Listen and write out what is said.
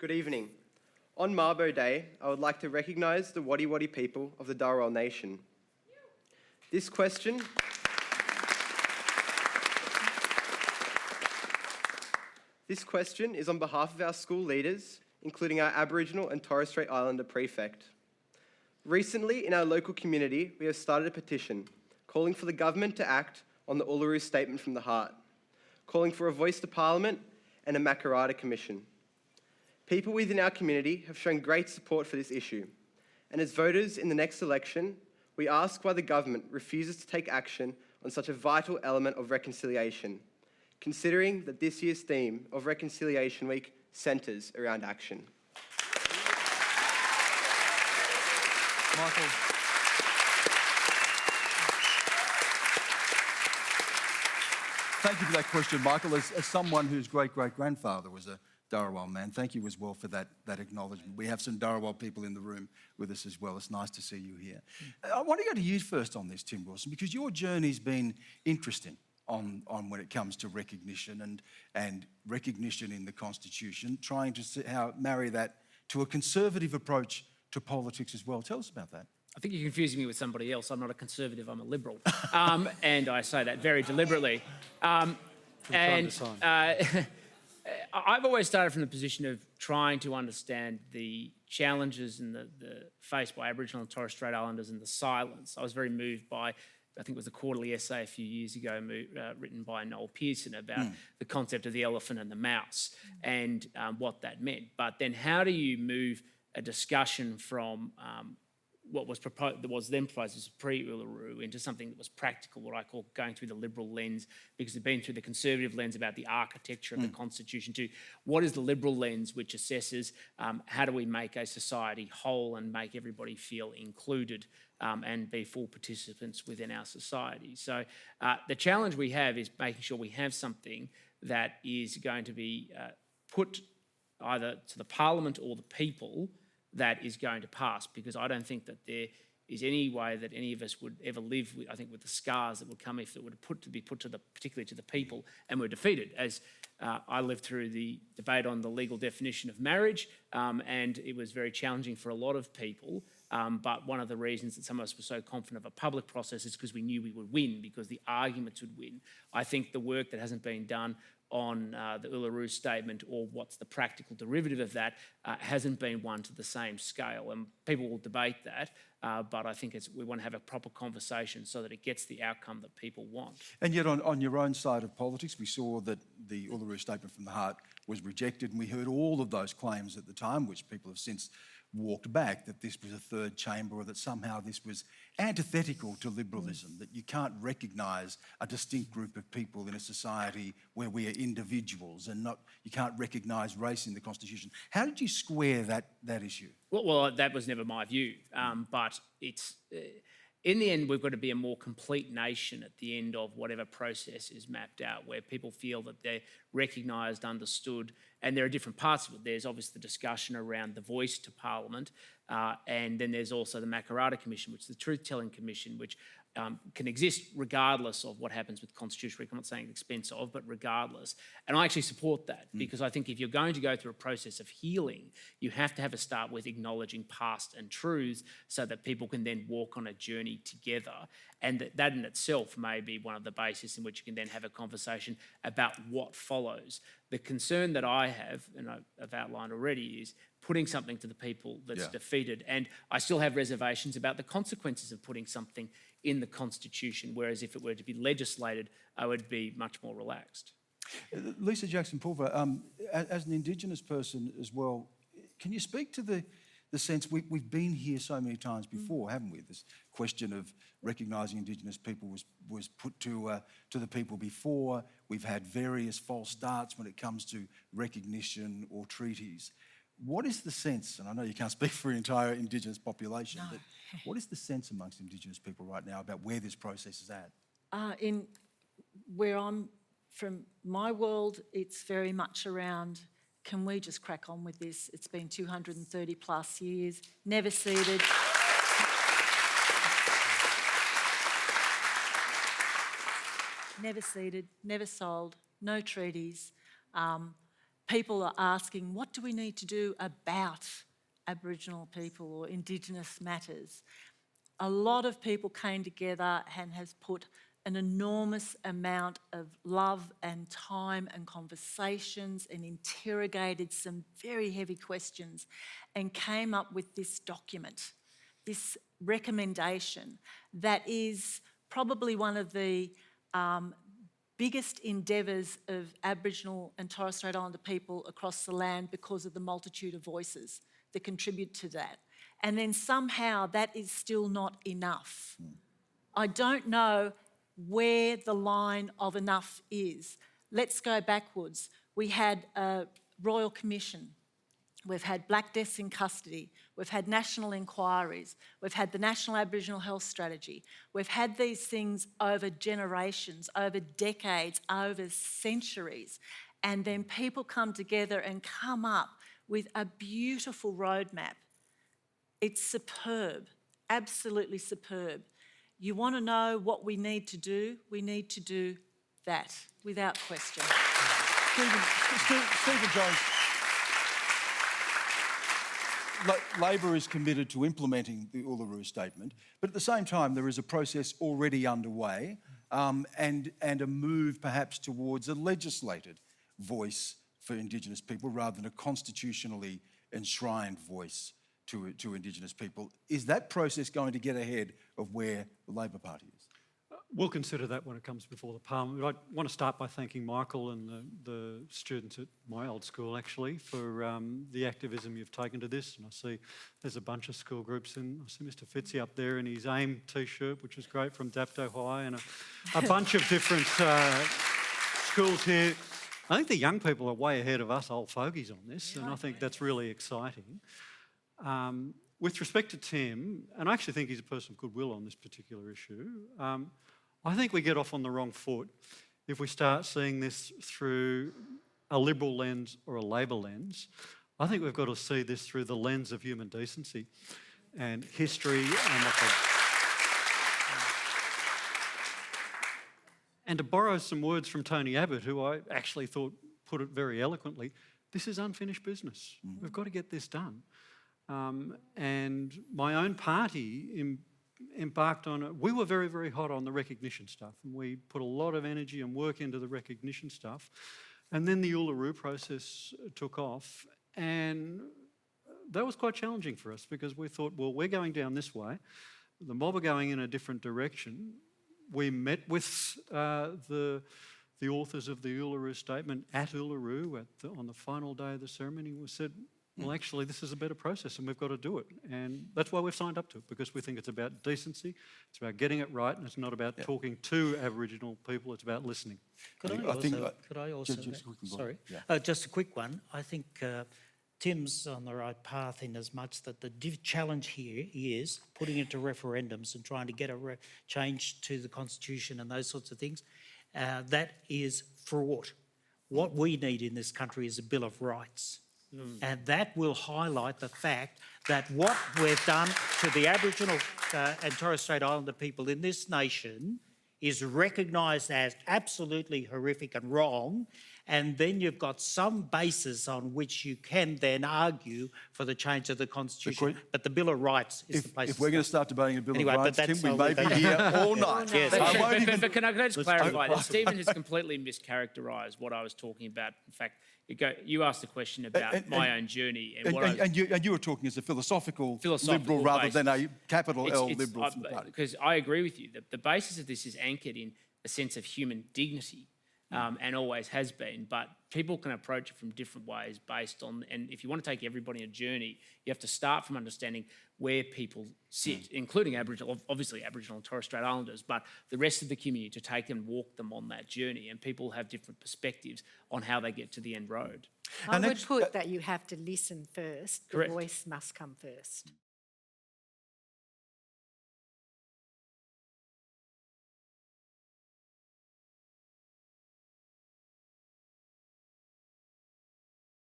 Good evening. On Mabo Day, I would like to recognise the Wadi Wadi people of the Dharawal Nation. This question is on behalf of our school leaders, including our Aboriginal and Torres Strait Islander prefect. Recently, in our local community, we have started a petition calling for the government to act on the Uluru Statement from the Heart, calling for a voice to Parliament and a Makarrata Commission. People within our community have shown great support for this issue, and as voters in the next election, we ask why the government refuses to take action on such a vital element of reconciliation, considering that this year's theme of Reconciliation Week centres around action. Michael. Thank you for that question, Michael. As someone whose great-great-grandfather was a Dharawal man, thank you as well for that acknowledgement. We have some Dharawal people in the room with us as well. It's nice to see you here. I want to go to you first on this, Tim Wilson, because your journey's been interesting on when it comes to recognition and recognition in the Constitution, trying to see how marry that to a conservative approach to politics as well. Tell us about that. I think you're confusing me with somebody else. I'm not a conservative, I'm a liberal. And I say that very deliberately. I've always started from the position of trying to understand the challenges and the faced by Aboriginal and Torres Strait Islanders and the silence. I was very moved by, I think it was a quarterly essay a few years ago written by Noel Pearson about the concept of the elephant and the mouse and what that meant. But then how do you move a discussion from what was proposed, that was then proposed as pre-Uluru, into something that was practical, what I call going through the liberal lens, because it's been through the conservative lens about the architecture of the Constitution, to what is the liberal lens which assesses how do we make a society whole and make everybody feel included and be full participants within our society. So the challenge we have is making sure we have something that is going to be put either to the Parliament or the people that is going to pass, because I don't think that there is any way that any of us would ever live with, I think, with the scars that would come if it were to be put to the, particularly to the people, and were defeated. As I lived through the debate on the legal definition of marriage, and it was very challenging for a lot of people. But one of the reasons that some of us were so confident of a public process is because we knew we would win, because the arguments would win. I think the work that hasn't been done on the Uluru Statement, or what's the practical derivative of that, hasn't been one to the same scale. And people will debate that, but I think we want to have a proper conversation so that it gets the outcome that people want. And yet on your own side of politics, we saw that the Uluru Statement from the Heart was rejected, and we heard all of those claims at the time, which people have since walked back, that this was a third chamber, or that somehow this was antithetical to liberalism, that you can't recognise a distinct group of people in a society where we are individuals, and you can't recognise race in the Constitution. How did you square that issue? Well, that was never my view, but it's... in the end, we've got to be a more complete nation at the end of whatever process is mapped out, where people feel that they're recognised, understood, and there are different parts of it. There's obviously the discussion around the voice to Parliament, and then there's also the Makarrata Commission, which is the Truth-Telling Commission, which can exist regardless of what happens with Constitutional Week. I'm not saying at the expense of, but regardless. And I actually support that, because I think if you're going to go through a process of healing, you have to have a start with acknowledging past and truths so that people can then walk on a journey together. And that in itself may be one of the bases in which you can then have a conversation about what follows. The concern that I have, and I've outlined already, is putting something to the people that's defeated. And I still have reservations about the consequences of putting something in the Constitution, whereas if it were to be legislated, I would be much more relaxed. Lisa Jackson-Pulver, as an Indigenous person as well, can you speak to the sense, we've been here so many times before, haven't we? This question of recognising Indigenous people was put to the people before. We've had various false starts when it comes to recognition or treaties. What is the sense, and I know you can't speak for an entire Indigenous population, but what is the sense amongst Indigenous people right now about where this process is at? In where I'm from, my world, it's very much around, can we just crack on with this? It's been 230 plus years, never ceded. Never ceded, never sold, no treaties. people are asking, what do we need to do about Aboriginal people or Indigenous matters? A lot of people came together and has put an enormous amount of love and time and conversations and interrogated some very heavy questions and came up with this document, this recommendation that is probably one of the biggest endeavours of Aboriginal and Torres Strait Islander people across the land because of the multitude of voices that contribute to that. And then somehow that is still not enough. I don't know where the line of enough is. Let's go backwards. We had a Royal Commission. We've had Black Deaths in Custody. We've had national inquiries. We've had the National Aboriginal Health Strategy. We've had these things over generations, over decades, over centuries. And then people come together and come up with a beautiful roadmap. It's superb, absolutely superb. You want to know what we need to do? We need to do that, without question. Stephen Jones, Labor is committed to implementing the Uluru Statement, but at the same time there is a process already underway and a move perhaps towards a legislated voice for Indigenous people rather than a constitutionally enshrined voice to Indigenous people. Is that process going to get ahead of where the Labor Party is? We'll consider that when it comes before the Parliament. But I want to start by thanking Michael and the students at my old school, actually, for the activism you've taken to this. And I see there's a bunch of school groups, and I see Mr Fitzy up there in his AIM T-shirt, which is great, from Dapto High, and a bunch of different schools here. I think the young people are way ahead of us old fogies on this, and I think that's really exciting. With respect to Tim, and I actually think he's a person of goodwill on this particular issue, I think we get off on the wrong foot if we start seeing this through a Liberal lens or a Labor lens. I think we've got to see this through the lens of human decency and history and to borrow some words from Tony Abbott, who I actually thought put it very eloquently, this is unfinished business. We've got to get this done. And my own party embarked on it. We were very, very hot on the recognition stuff, and we put a lot of energy and work into the recognition stuff. And then the Uluru process took off, and that was quite challenging for us because we thought, well, we're going down this way. The mob are going in a different direction. We met with the authors of the Uluru Statement at Uluru on the final day of the ceremony. We said, well, actually, this is a better process and we've got to do it. And that's why we've signed up to it, because we think it's about decency, it's about getting it right, and it's not about talking to Aboriginal people, it's about listening. Could I also sorry, just a quick one. I think Tim's on the right path in as much that the challenge here is putting it to referendums and trying to get a change to the Constitution and those sorts of things. That is fraught. What we need in this country is a Bill of Rights. And that will highlight the fact that what we've done to the Aboriginal and Torres Strait Islander people in this nation is recognised as absolutely horrific and wrong, and then you've got some basis on which you can then argue for the change of the Constitution. But the Bill of Rights is the place. If we're going to start debating a Bill anyway, of Rights, Tim, we may be here all night. Yes. But can I just clarify that Stephen has completely mischaracterised what I was talking about. In fact, you asked a question about my own journey. And you were talking as a philosophical Liberal rather than a capital L Liberal from the party. Because I agree with you. The basis of this is anchored in a sense of human dignity and always has been. But people can approach it from different ways based on, and if you want to take everybody on a journey, you have to start from understanding where people sit, including Aboriginal, obviously Aboriginal and Torres Strait Islanders, but the rest of the community, to take them, walk them on that journey. And people have different perspectives on how they get to the end road. I would put that you have to listen first. Correct. The voice must come first.